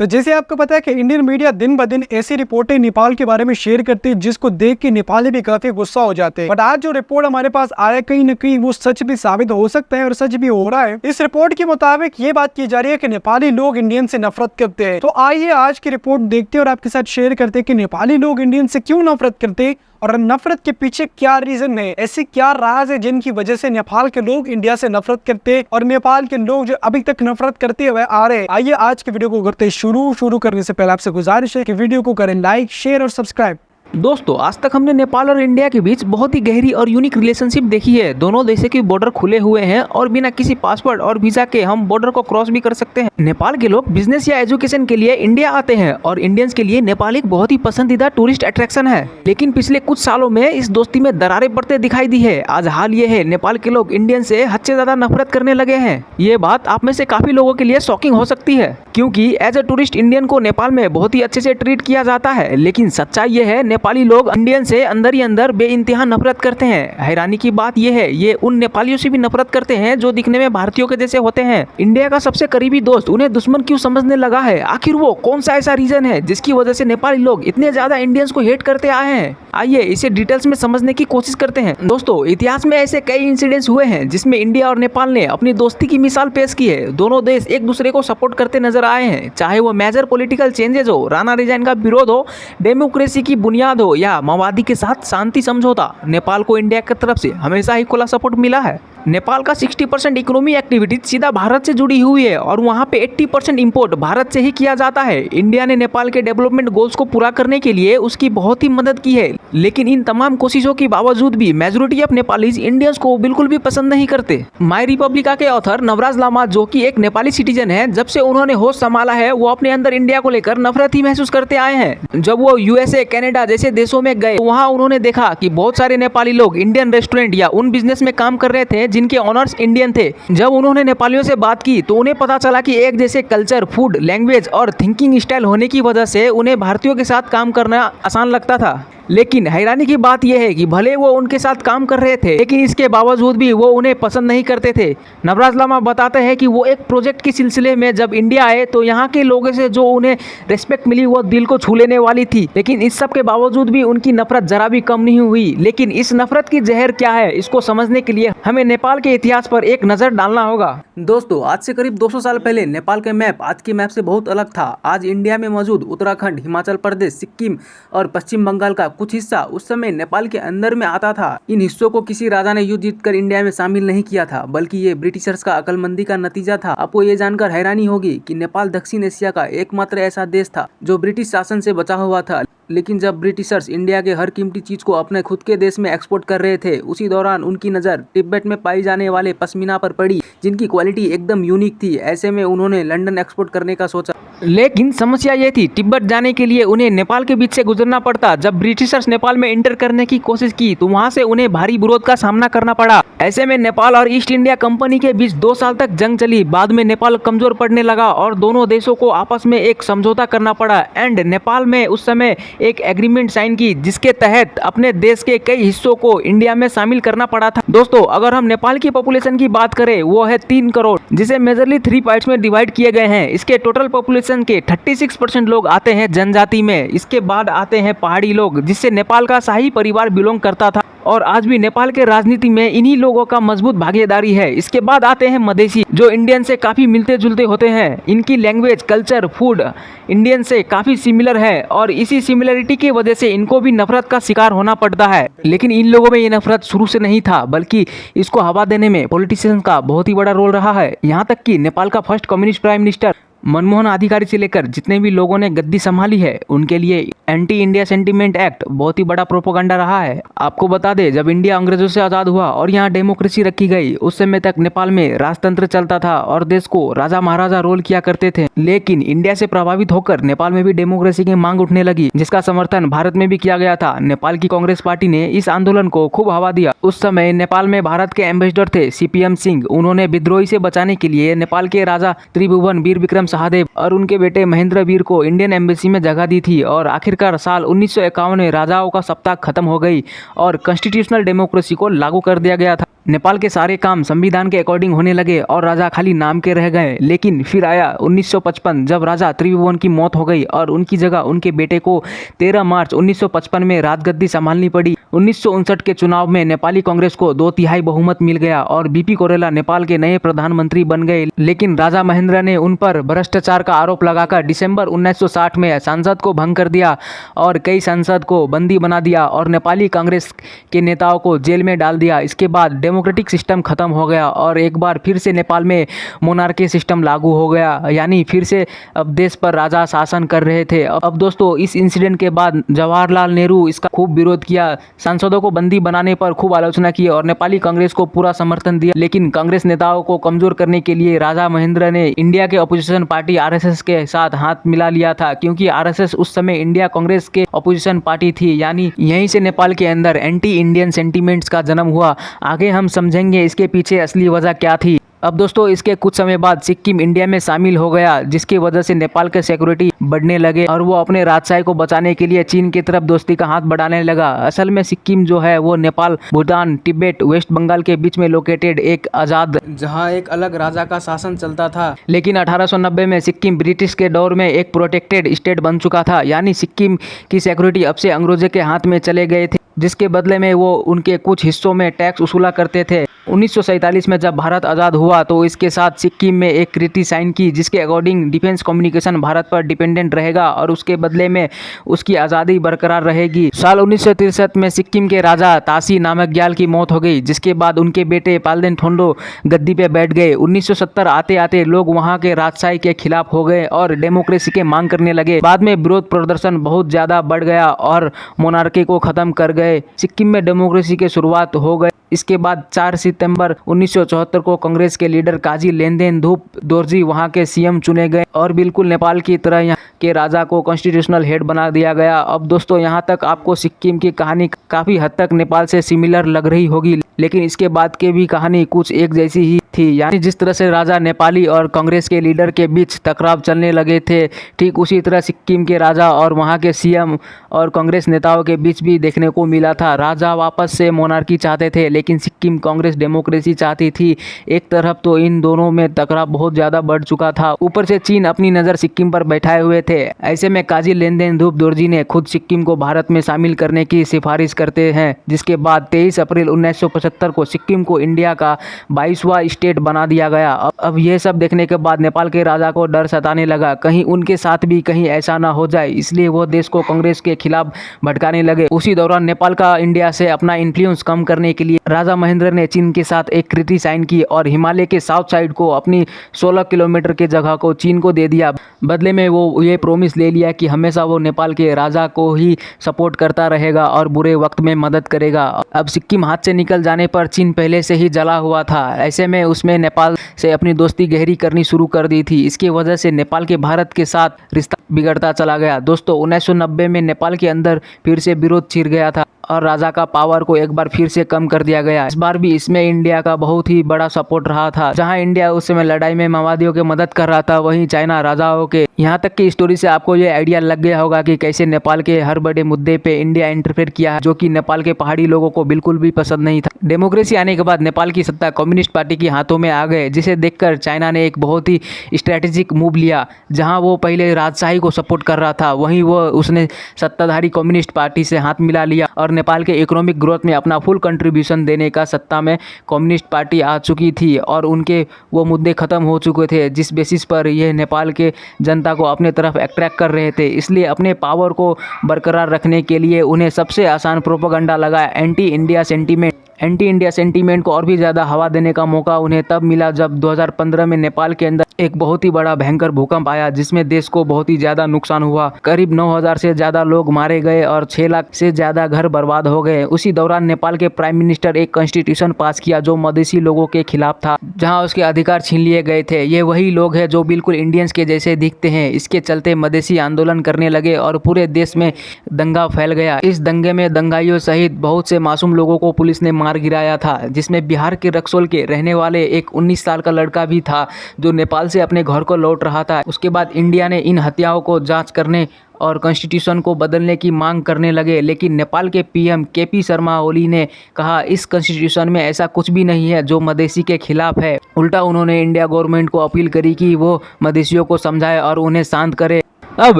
तो जैसे आपको पता है कि इंडियन मीडिया दिन ब दिन ऐसी रिपोर्टें नेपाल के बारे में शेयर करती है जिसको देख के नेपाली भी काफी गुस्सा हो जाते हैं। बट आज जो रिपोर्ट हमारे पास आया कहीं न कहीं वो सच भी साबित हो सकता है और सच भी हो रहा है। इस रिपोर्ट के मुताबिक ये बात की जा रही है कि नेपाली लोग इंडियन से नफरत करते हैं। तो आइए आज की रिपोर्ट देखते हैं और आपके साथ शेयर करते हैं कि नेपाली लोग इंडियन से क्यों नफरत करते हैं और नफरत के पीछे क्या रीजन है, ऐसी क्या राज है जिनकी वजह से नेपाल के लोग इंडिया से नफरत करते हैं और नेपाल के लोग जो अभी तक नफरत करते हुए आ रहे हैं। आइए आज के वीडियो को करते हैं शुरू करने से पहले आपसे गुजारिश है कि वीडियो को करें लाइक, शेयर और सब्सक्राइब। दोस्तों, आज तक हमने नेपाल और इंडिया के बीच बहुत ही गहरी और यूनिक रिलेशनशिप देखी है। दोनों देशों के बॉर्डर खुले हुए हैं और बिना किसी पासपोर्ट और वीजा के हम बॉर्डर को क्रॉस भी कर सकते हैं। नेपाल के लोग बिजनेस या एजुकेशन के लिए इंडिया आते हैं और इंडियंस के लिए नेपाल एक बहुत ही पसंदीदा टूरिस्ट अट्रैक्शन है। लेकिन पिछले कुछ सालों में इस दोस्ती में दरारें पड़ते दिखाई दी है। आज हाल ये है, नेपाल के लोग इंडियन से हद से ज्यादा नफरत करने लगे हैं। ये बात आप में से काफी लोगों के लिए शॉकिंग हो सकती है, क्योंकि एज ए टूरिस्ट इंडियन को नेपाल में बहुत ही अच्छे से ट्रीट किया जाता है। लेकिन सच्चाई ये है, नेपाली लोग इंडियन से अंदर ही अंदर बेइंतहा नफरत करते हैं। हैरानी की बात यह है, ये उन नेपालियों से भी नफरत करते हैं जो दिखने में भारतीयों के जैसे होते हैं। इंडिया का सबसे करीबी दोस्त उन्हें दुश्मन क्यों समझने लगा है? आखिर वो कौन सा ऐसा रीजन है जिसकी वजह से नेपाली लोग इतने ज्यादा इंडियंस को हेट करते आए हैं? आइए इसे डिटेल्स में समझने की कोशिश करते हैं। दोस्तों, इतिहास में ऐसे कई इंसिडेंट्स हुए हैं जिसमें इंडिया और नेपाल ने अपनी दोस्ती की मिसाल पेश की है। दोनों देश एक दूसरे को सपोर्ट करते नजर आए हैं, चाहे वो मेजर पॉलिटिकल चेंजेस हो, राणा रिजाइन का विरोध हो, डेमोक्रेसी की बुनियाद हो या माओवादी के साथ शांति समझौता। नेपाल को इंडिया की तरफ से हमेशा ही खुला सपोर्ट मिला है। नेपाल का 60% इकोनॉमी एक्टिविटी सीधा भारत से जुड़ी हुई है और वहाँ पे 80% इंपोर्ट भारत से ही किया जाता है। इंडिया ने नेपाल के डेवलपमेंट गोल्स को पूरा करने के लिए उसकी बहुत ही मदद की है। लेकिन इन तमाम कोशिशों के बावजूद भी मेजोरिटी ऑफ नेपालीज इंडियंस को बिल्कुल भी पसंद नहीं करते। माई रिपब्लिका के ऑथर नवराज लामा, जो कि एक नेपाली सिटीजन है, जब से उन्होंने होश संभाला है वो अपने अंदर इंडिया को लेकर नफरत ही महसूस करते आए हैं। जब वो USA, कनाडा जैसे देशों में गए, वहाँ उन्होंने देखा कि बहुत सारे नेपाली लोग इंडियन रेस्टोरेंट या उन बिजनेस में काम कर रहे थे जिनके ऑनर्स इंडियन थे। जब उन्होंने नेपालियों से बात की तो उन्हें पता चला कि एक जैसे कल्चर, फूड, लैंग्वेज और थिंकिंग स्टाइल होने की वजह से उन्हें भारतीयों के साथ काम करना आसान लगता था। लेकिन हैरानी की बात यह है कि भले वो उनके साथ काम कर रहे थे, लेकिन इसके बावजूद भी वो उन्हें पसंद नहीं करते थे। नवराज लामा बताते हैं कि वो एक प्रोजेक्ट के सिलसिले में जब इंडिया आए तो यहाँ के लोगों से जो उन्हें रिस्पेक्ट मिली वो दिल को छू लेने वाली थी। लेकिन इस सब के बावजूद भी उनकी नफरत जरा भी कम नहीं हुई। लेकिन इस नफरत की जहर क्या है, इसको समझने के लिए हमें नेपाल के इतिहास पर एक नजर डालना होगा। दोस्तों, आज से करीब 200 साल पहले नेपाल का मैप आज के मैप से बहुत अलग था। आज इंडिया में मौजूद उत्तराखंड, हिमाचल प्रदेश, सिक्किम और पश्चिम बंगाल का कुछ हिस्सा उस समय नेपाल के अंदर में आता था। इन हिस्सों को किसी राजा ने युद्ध जीतकर इंडिया में शामिल नहीं किया था, बल्कि ये ब्रिटिशर्स का अक्लमंदी का नतीजा था। आपको ये जानकर हैरानी होगी कि नेपाल दक्षिण एशिया का एकमात्र ऐसा देश था जो ब्रिटिश शासन से बचा हुआ था। लेकिन जब ब्रिटिशर्स इंडिया के हर कीमती चीज को अपने खुद के देश में एक्सपोर्ट कर रहे थे, उसी दौरान उनकी नज़र तिब्बत में पाई जाने वाले पश्मीना पर पड़ी, जिनकी क्वालिटी एकदम यूनिक थी। ऐसे में उन्होंने लंदन एक्सपोर्ट करने का सोचा। लेकिन समस्या ये थी, तिब्बत जाने के लिए उन्हें नेपाल के बीच से गुजरना पड़ता। जब ब्रिटिशर्स नेपाल में इंटर करने की कोशिश की तो वहाँ से उन्हें भारी विरोध का सामना करना पड़ा। ऐसे में नेपाल और ईस्ट इंडिया कंपनी के बीच 2 साल तक जंग चली। बाद में नेपाल कमजोर पड़ने लगा और दोनों देशों को आपस में एक समझौता करना पड़ा। एंड नेपाल में उस समय एक एग्रीमेंट साइन की जिसके तहत अपने देश के कई हिस्सों को इंडिया में शामिल करना पड़ा था। दोस्तों, अगर हम नेपाल की पॉपुलेशन की बात करें, वो है 3 करोड़, जिसे मेजरली 3 पार्ट्स में डिवाइड किए गए हैं। इसके टोटल पॉपुलेशन के 36% लोग आते हैं जनजाति में। इसके बाद आते हैं पहाड़ी लोग, जिससे नेपाल का शाही परिवार बिलोंग करता था और आज भी नेपाल के राजनीति में इन्हीं लोगों का मजबूत भागीदारी है। इसके बाद आते हैं मधेसी, जो इंडियन से काफी मिलते जुलते होते हैं। इनकी लैंग्वेज, कल्चर, फूड इंडियन से काफी सिमिलर है और इसी सिमिलरिटी की वजह से इनको भी नफरत का शिकार होना पड़ता है। लेकिन इन लोगों में ये नफरत शुरू से नहीं था, बल्कि इसको हवा देने में पॉलिटिशियंस का बहुत ही बड़ा रोल रहा है। यहाँ तक कि नेपाल का first communist prime minister Manmohan अधिकारी से लेकर जितने भी लोगों ने गद्दी संभाली है, उनके लिए एंटी इंडिया सेंटिमेंट एक्ट बहुत ही बड़ा प्रोपोगंडा रहा है। आपको बता दें, जब इंडिया अंग्रेजों से आज़ाद हुआ और यहाँ डेमोक्रेसी रखी गई, उस समय तक नेपाल में राजतंत्र चलता था और देश को राजा महाराजा रोल किया करते थे। लेकिन इंडिया से प्रभावित होकर नेपाल में भी डेमोक्रेसी की मांग उठने लगी, जिसका समर्थन भारत में भी किया गया था। नेपाल की कांग्रेस पार्टी ने इस आंदोलन को खूब हवा दिया। उस समय नेपाल में भारत के एम्बेसडर थे CPM सिंह। उन्होंने विद्रोही से बचाने के लिए नेपाल के राजा त्रिभुवन वीर विक्रम शाहदेव और उनके बेटे महेंद्र वीर को इंडियन एम्बेसी में जगह दी थी। और आखिरकार साल 1951 में राजाओं का सप्ताह खत्म हो गई और कॉन्स्टिट्यूशनल डेमोक्रेसी को लागू कर दिया गया था। नेपाल के सारे काम संविधान के अकॉर्डिंग होने लगे और राजा खाली नाम के रह गए। लेकिन फिर आया 1955 जब राजा त्रिभुवन की मौत हो गई और उनकी जगह उनके बेटे को 13 मार्च 1955 में राजगद्दी संभालनी पड़ी। 1959 के चुनाव में नेपाली कांग्रेस को 2/3 बहुमत मिल गया और बीपी कोइराला नेपाल के नए प्रधानमंत्री बन गए। लेकिन राजा महेंद्र ने उन पर भ्रष्टाचार का आरोप लगाकर दिसंबर 1960 में संसद को भंग कर दिया और कई सांसद को बंदी बना दिया और नेपाली कांग्रेस के नेताओं को जेल में डाल दिया। इसके बाद डेमोक्रेटिक सिस्टम खत्म हो गया और एक बार फिर से नेपाल में मोनार्की सिस्टम लागू हो गया, यानी फिर से अब देश पर राजा शासन कर रहे थे। अब दोस्तों इस इंसिडेंट के बाद जवाहरलाल नेहरू इसका खूब विरोध किया, सांसदों को बंदी बनाने पर खूब आलोचना की और नेपाली कांग्रेस को पूरा समर्थन दिया। लेकिन कांग्रेस नेताओं को कमजोर करने के लिए राजा महेंद्र ने इंडिया के अपोजिशन पार्टी आरएसएस के साथ हाथ मिला लिया था, क्योंकि आरएसएस उस समय इंडिया कांग्रेस के अपोजिशन पार्टी थी। यानी यहीं से नेपाल के अंदर एंटी इंडियन सेंटीमेंट्स का जन्म हुआ। आगे हम समझेंगे इसके पीछे असली वजह क्या थी। अब दोस्तों इसके कुछ समय बाद सिक्किम इंडिया में शामिल हो गया, जिसकी वजह से नेपाल के सिक्योरिटी बढ़ने लगे और वो अपने राजशाही को बचाने के लिए चीन की तरफ दोस्ती का हाथ बढ़ाने लगा। असल में सिक्किम जो है वो नेपाल, भूटान, तिब्बत, वेस्ट बंगाल के बीच में लोकेटेड एक आज़ाद, जहाँ एक अलग राजा का शासन चलता था। लेकिन 1890 में सिक्किम ब्रिटिश के दौर में एक प्रोटेक्टेड स्टेट बन चुका था, यानी सिक्किम की सिक्योरिटी अब से अंग्रेजों के हाथ में चले गए थे, जिसके बदले में वो उनके कुछ हिस्सों में टैक्स वसूला करते थे। 1947 में जब भारत आज़ाद हुआ तो इसके साथ सिक्किम में एक ट्रीटी साइन की, जिसके अकॉर्डिंग डिफेंस कम्युनिकेशन भारत पर डिपेंडेंट रहेगा और उसके बदले में उसकी आज़ादी बरकरार रहेगी। साल 1963 में सिक्किम के राजा तासी नामग्याल की मौत हो गई, जिसके बाद उनके बेटे पाल्देन थोंडो गद्दी पे बैठ गए। 1970 आते आते लोग वहाँ के राजशाही के खिलाफ हो गए और डेमोक्रेसी के मांग करने लगे। बाद में विरोध प्रदर्शन बहुत ज़्यादा बढ़ गया और मोनार्की को ख़त्म कर गए। सिक्किम में डेमोक्रेसी की शुरुआत हो गई। इसके बाद 4 सितंबर 1974 को कांग्रेस के लीडर काजी लेनदेन धूप दोरजी वहां के सीएम चुने गए और बिल्कुल नेपाल की तरह यहाँ के राजा को कॉन्स्टिट्यूशनल हेड बना दिया गया। अब दोस्तों यहाँ तक आपको सिक्किम की कहानी काफ़ी हद तक नेपाल से सिमिलर लग रही होगी, लेकिन इसके बाद की भी कहानी कुछ एक जैसी ही थी। यानी जिस तरह से राजा नेपाली और कांग्रेस के लीडर के बीच टकराव चलने लगे थे, ठीक उसी तरह सिक्किम के राजा और वहाँ के सीएम और कांग्रेस नेताओं के बीच भी देखने को मिला था। राजा वापस से मोनार्की चाहते थे, लेकिन सिक्किम कांग्रेस डेमोक्रेसी चाहती थी। एक तरफ तो इन दोनों में टकराव बहुत ज़्यादा बढ़ चुका था, ऊपर से चीन अपनी नज़र सिक्किम पर बैठाए हुए थे। ऐसे में काजी लेनदेन धूप दोरजी ने खुद सिक्किम को भारत में शामिल करने की सिफारिश करते हैं, जिसके बाद 23 अप्रैल 1975 को सिक्किम को इंडिया का 22वां स्टेट बना दिया गया। अब यह सब देखने के बाद नेपाल के राजा को डर सताने लगा, कहीं उनके साथ भी कहीं ऐसा ना हो जाए, इसलिए वो देश को कांग्रेस के खिलाफ भटकाने लगे। उसी दौरान नेपाल का इंडिया से अपना इन्फ्लुएंस कम करने के लिए राजा महेंद्र ने चीन के साथ एक ट्रीटी साइन की और हिमालय के साउथ साइड को अपनी 16 किलोमीटर के जगह को चीन को दे दिया। बदले में वो ये प्रॉमिस ले लिया कि हमेशा वो नेपाल के राजा को ही सपोर्ट करता रहेगा और बुरे वक्त में मदद करेगा। अब सिक्किम हाथ से निकल जाने पर चीन पहले से ही जला हुआ था, ऐसे में उसमें नेपाल से अपनी दोस्ती गहरी करनी शुरू कर दी थी। इसकी वजह से नेपाल के भारत के साथ रिश्ता बिगड़ता चला गया। दोस्तों 1990 में नेपाल के अंदर फिर से विरोध छिड़ गया था और राजा का पावर को एक बार फिर से कम कर दिया गया। इस बार भी इसमें इंडिया का बहुत ही बड़ा सपोर्ट रहा था। जहां इंडिया उस समय लड़ाई में माओवादियों की मदद कर रहा था, वहीं चाइना राजाओं के। यहाँ तक की स्टोरी से आपको ये आइडिया लग गया होगा कि कैसे नेपाल के हर बड़े मुद्दे पे इंडिया इंटरफेयर किया है, जो कि नेपाल के पहाड़ी लोगों को बिल्कुल भी पसंद नहीं था। डेमोक्रेसी आने के बाद नेपाल की सत्ता कम्युनिस्ट पार्टी के हाथों में आ गए, जिसे देखकर चाइना ने एक बहुत ही स्ट्रेटेजिक मूव लिया। जहाँ वो पहले राजशाही को सपोर्ट कर रहा था, वहीं वो उसने सत्ताधारी कम्युनिस्ट पार्टी से हाथ मिला लिया और नेपाल के इकोनॉमिक ग्रोथ में अपना फुल कंट्रीब्यूशन देने का सत्ता में कम्युनिस्ट पार्टी आ चुकी थी और उनके वो मुद्दे खत्म हो चुके थे, जिस बेसिस पर यह नेपाल के जनता को अपने तरफ अट्रैक्ट कर रहे थे। इसलिए अपने पावर को बरकरार रखने के लिए उन्हें सबसे आसान प्रोपेगेंडा लगा anti India sentiment. Anti India sentiment को और भी ज़्यादा हवा देने का मौका उन्हें तब मिला जब 2015 में नेपाल के अंदर एक बहुत ही बड़ा भयंकर भूकंप आया, जिसमें देश को बहुत ही ज़्यादा नुकसान हुआ। करीब 9,000 से ज़्यादा लोग मारे गए और 6 लाख से ज़्यादा घर बर्बाद हो गए। उसी दौरान नेपाल के प्राइम मिनिस्टर एक कॉन्स्टिट्यूशन पास किया जो मधेसी लोगों के खिलाफ था, जहां उसके अधिकार छीन लिए गए थे। ये वही लोग हैं जो बिल्कुल इंडियंस के जैसे दिखते हैं। इसके चलते मधेसी आंदोलन करने लगे और पूरे देश में दंगा फैल गया। इस दंगे में दंगाइयों सहित बहुत से मासूम लोगों को पुलिस ने मार गिराया था, जिसमें बिहार के रक्सौल के रहने वाले एक 19 साल का लड़का भी था जो नेपाल से अपने घर को लौट रहा था। उसके बाद इंडिया ने इन हत्याओं को जांच करने और कॉन्स्टिट्यूशन को बदलने की मांग करने लगे। लेकिन नेपाल के पीएम केपी शर्मा ओली ने कहा इस कॉन्स्टिट्यूशन में ऐसा कुछ भी नहीं है जो मधेसी के खिलाफ है। उल्टा उन्होंने इंडिया गवर्नमेंट को अपील करी कि वो मधेसियों को समझाए और उन्हें शांत करे। अब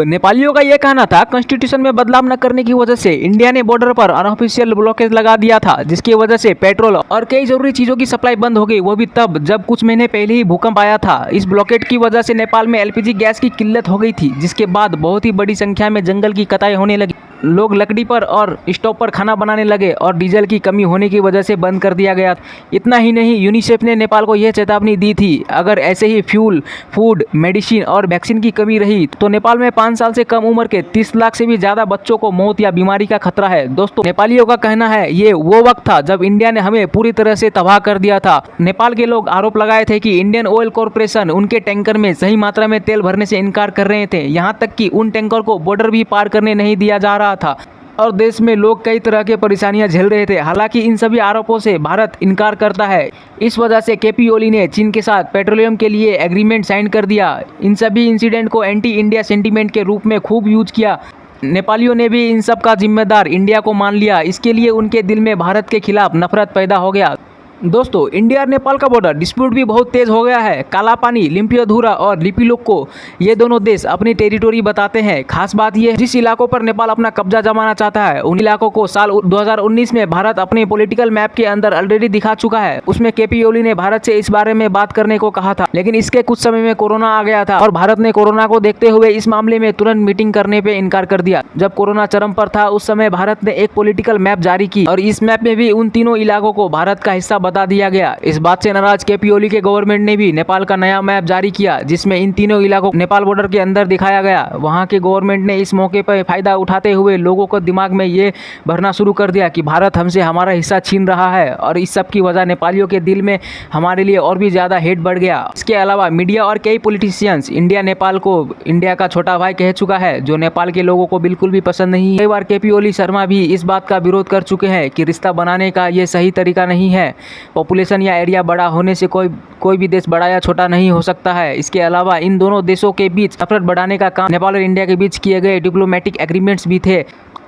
नेपालियों का यह कहना था कॉन्स्टिट्यूशन में बदलाव न करने की वजह से इंडिया ने बॉर्डर पर अनऑफिशियल ब्लॉकेज लगा दिया था, जिसकी वजह से पेट्रोल और कई जरूरी चीजों की सप्लाई बंद हो गई, वो भी तब जब कुछ महीने पहले ही भूकंप आया था। इस ब्लॉकेट की वजह से नेपाल में एलपीजी गैस की किल्लत हो गई थी, जिसके बाद बहुत ही बड़ी संख्या में जंगल की कटाई होने लगी। लोग लकड़ी पर और स्टोव पर खाना बनाने लगे और डीजल की कमी होने की वजह से बंद कर दिया गया। इतना ही नहीं, यूनिसेफ ने नेपाल को यह चेतावनी दी थी अगर ऐसे ही फ्यूल, फूड, मेडिसिन और वैक्सीन की कमी रही तो नेपाल में 5 साल से कम उम्र के 30 लाख से भी ज़्यादा बच्चों को मौत या बीमारी का खतरा है। दोस्तों, नेपालियों का कहना है ये वो वक्त था जब इंडिया ने हमें पूरी तरह से तबाह कर दिया था। नेपाल के लोग आरोप लगाए थे कि इंडियन ऑयल कॉरपोरेशन उनके टैंकर में सही मात्रा में तेल भरने से इनकार कर रहे थे, यहाँ तक कि उन टैंकर को बॉर्डर भी पार करने नहीं दिया जा रहा था और देश में लोग कई तरह के परेशानियां झेल रहे थे। हालांकि इन सभी आरोपों से भारत इनकार करता है। इस वजह से केपी ओली ने चीन के साथ पेट्रोलियम के लिए एग्रीमेंट साइन कर दिया। इन सभी इंसिडेंट को एंटी इंडिया सेंटीमेंट के रूप में खूब यूज किया। नेपालियों ने भी इन सब का जिम्मेदार इंडिया को मान लिया। इसके लिए उनके दिल में भारत के खिलाफ नफरत पैदा हो गया। दोस्तों, इंडिया और नेपाल का बॉर्डर डिस्प्यूट भी बहुत तेज हो गया है। काला पानी, लिम्पियोधुरा और लिपिलोक को ये दोनों देश अपनी टेरिटोरी बताते हैं। खास बात ये, जिस इलाकों पर नेपाल अपना कब्जा जमाना चाहता है उन इलाकों को साल 2019 में भारत अपने पॉलिटिकल मैप के अंदर ऑलरेडी दिखा चुका है। उसमें केपी ओली ने भारत से इस बारे में बात करने को कहा था, लेकिन इसके कुछ समय में कोरोना आ गया था और भारत ने कोरोना को देखते हुए इस मामले में तुरंत मीटिंग करने पे इनकार कर दिया। जब कोरोना चरम पर था उस समय भारत ने एक पॉलिटिकल मैप जारी की और इस मैप में भी उन तीनों इलाकों को भारत का हिस्सा बता दिया गया। इस बात से नाराज केपी ओली के गवर्नमेंट ने भी नेपाल का नया मैप जारी किया, जिसमें इन तीनों इलाकों को नेपाल बॉर्डर के अंदर दिखाया गया। वहां के गवर्नमेंट ने इस मौके पर फायदा उठाते हुए लोगों को दिमाग में ये भरना शुरू कर दिया कि भारत हमसे हमारा हिस्सा छीन रहा है और इस सब की वजह नेपालियों के दिल में हमारे लिए और भी ज्यादा हेट बढ़ गया। इसके अलावा मीडिया और कई पॉलिटिशियंस इंडिया नेपाल को इंडिया का छोटा भाई कह चुका है, जो नेपाल के लोगों को बिल्कुल भी पसंद नहीं है। कई बार केपी ओली शर्मा भी इस बात का विरोध कर चुके हैं कि रिश्ता बनाने का ये सही तरीका नहीं है। पॉपुलेशन या एरिया बड़ा होने से कोई भी देश बड़ा या छोटा नहीं हो सकता है। इसके अलावा इन दोनों देशों के बीच नफरत बढ़ाने का काम नेपाल और इंडिया के बीच किए गए डिप्लोमेटिक एग्रीमेंट्स भी थे,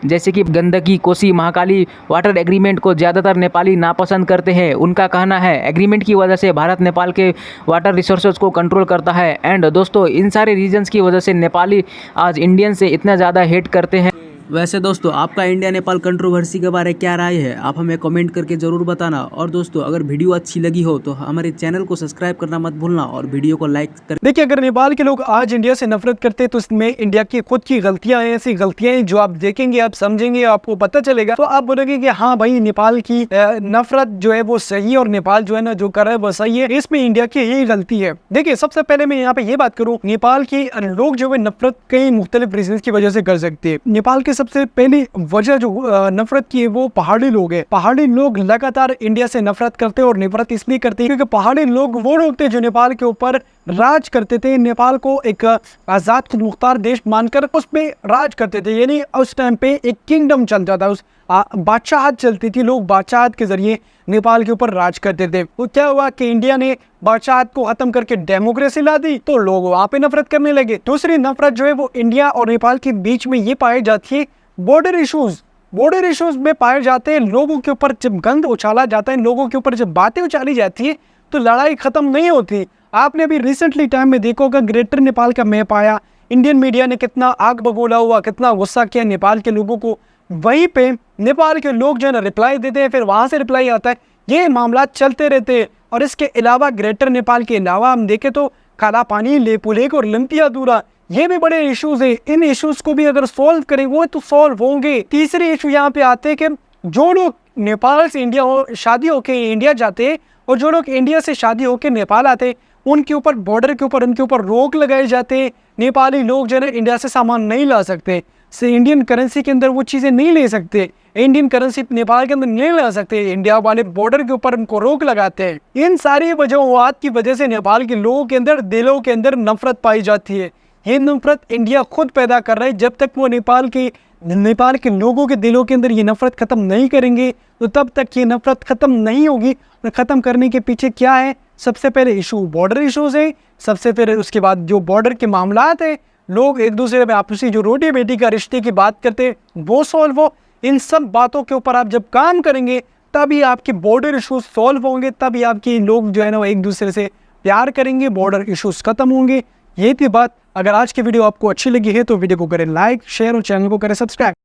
जैसे कि गंडकी, कोसी, महाकाली वाटर एग्रीमेंट को ज़्यादातर नेपाली नापसंद करते हैं। उनका कहना है एग्रीमेंट की वजह से भारत नेपाल के वाटर रिसोर्सेज को कंट्रोल करता है। एंड दोस्तों, इन सारे रीजन्स की वजह से नेपाली आज इंडियन से इतना ज़्यादा हेट करते हैं। वैसे दोस्तों, आपका इंडिया नेपाल कंट्रोवर्सी के बारे में क्या राय है, आप हमें कमेंट करके ज़रूर बताना। और दोस्तों, अगर वीडियो अच्छी लगी हो तो हमारे चैनल को सब्सक्राइब करना मत भूलना और वीडियो को लाइक कर। देखिए, अगर नेपाल के लोग आज इंडिया से नफरत करते हैं तो इसमें इंडिया की खुद की गलतियां हैं। ऐसी गलतियां हैं जो आप देखेंगे, आप समझेंगे, आपको पता चलेगा तो आप बोलेंगे कि हाँ भाई, नेपाल की नफरत जो है वो सही है और नेपाल जो है ना जो कर रहा है वो सही है, इसमें इंडिया की यही गलती है। देखिए, सबसे पहले मैं यहाँ पे ये बात करूँ, नेपाल के लोग जो है नफरत कई मुख्तलिफ रीजन की वजह से कर सकते हैं। नेपाल के सबसे पहली वजह जो नफरत की है वो पहाड़ी लोग हैं। पहाड़ी लोग लगातार इंडिया से नफरत करते हैं और नफरत इसलिए करते हैं क्योंकि पहाड़ी लोग वो लोग थे जो नेपाल के ऊपर राज करते थे। नेपाल को एक आजाद खुद मुख्तार देश मानकर उस पे राज करते थे, यानी उस टाइम पे एक किंगडम चलता था, उस बादशाहत चलती थी। लोग बादशाहत के जरिए नेपाल के ऊपर राज करते थे। तो क्या हुआ कि इंडिया ने बादशाहत को खत्म करके डेमोक्रेसी ला दी तो लोग वहां पे नफरत करने लगे। दूसरी नफरत जो है वो इंडिया और नेपाल के बीच में ये पाई जाती है, बॉर्डर इश्यूज में पाए जाते हैं। लोगों के ऊपर जब गंद उछाला जाता है, लोगों के ऊपर जब बातें उछाली जाती है तो लड़ाई खत्म नहीं होती। आपने अभी रिसेंटली टाइम में देखा होगा, ग्रेटर नेपाल का मैप आया, इंडियन मीडिया ने कितना आग बगोला हुआ, कितना गुस्सा किया नेपाल के लोगों को। वहीं पे नेपाल के लोग जो है ना रिप्लाई देते हैं, फिर वहां से रिप्लाई आता है। ये मामला चलते रहते हैं। और इसके अलावा ग्रेटर नेपाल के अलावा हम देखें तो काला पानी, लेपुलेक और लिम्पियोधुरा, ये भी बड़े इश्यूज है। इन इश्यूज को भी अगर सॉल्व करेंगे तो सॉल्व होंगे। तीसरे इशू यहाँ पे आते हैं कि जो लोग नेपाल से शादी होके इंडिया जाते हैं और जो लोग इंडिया से शादी होके नेपाल आते हैं, उनके ऊपर बॉर्डर के ऊपर उनके ऊपर रोक लगाए जाते हैं। नेपाली लोग जो है इंडिया से सामान नहीं ला सकते, से इंडियन करेंसी के अंदर वो चीज़ें नहीं ले सकते, इंडियन करेंसी नेपाल के अंदर नहीं ला सकते। इंडिया वाले बॉर्डर के ऊपर उनको रोक लगाते हैं। इन सारी वजहों की वजह से नेपाल के लोगों के अंदर, दिलों के अंदर नफरत पाई जाती है। ये नफरत इंडिया खुद पैदा कर रहा है। जब तक वो नेपाल के लोगों के दिलों के अंदर ये नफरत खत्म नहीं करेंगे तो तब तक ये नफरत खत्म नहीं होगी। और ख़त्म करने के पीछे क्या है? सबसे पहले इशू बॉर्डर इशूज़ है। सबसे पहले उसके बाद जो बॉर्डर के मामलात है लोग एक दूसरे में आपसी जो रोटी बेटी का रिश्ते की बात करते हैं वो सॉल्व हो। इन सब बातों के ऊपर आप जब काम करेंगे तभी आपके बॉर्डर इश्यूज सॉल्व होंगे, तभी आपके लोग जो है ना वो एक दूसरे से प्यार करेंगे, बॉर्डर इश्यूज खत्म होंगे। ये थी बात। अगर आज की वीडियो आपको अच्छी लगी है तो वीडियो को करें लाइक, शेयर और चैनल को करें सब्सक्राइब।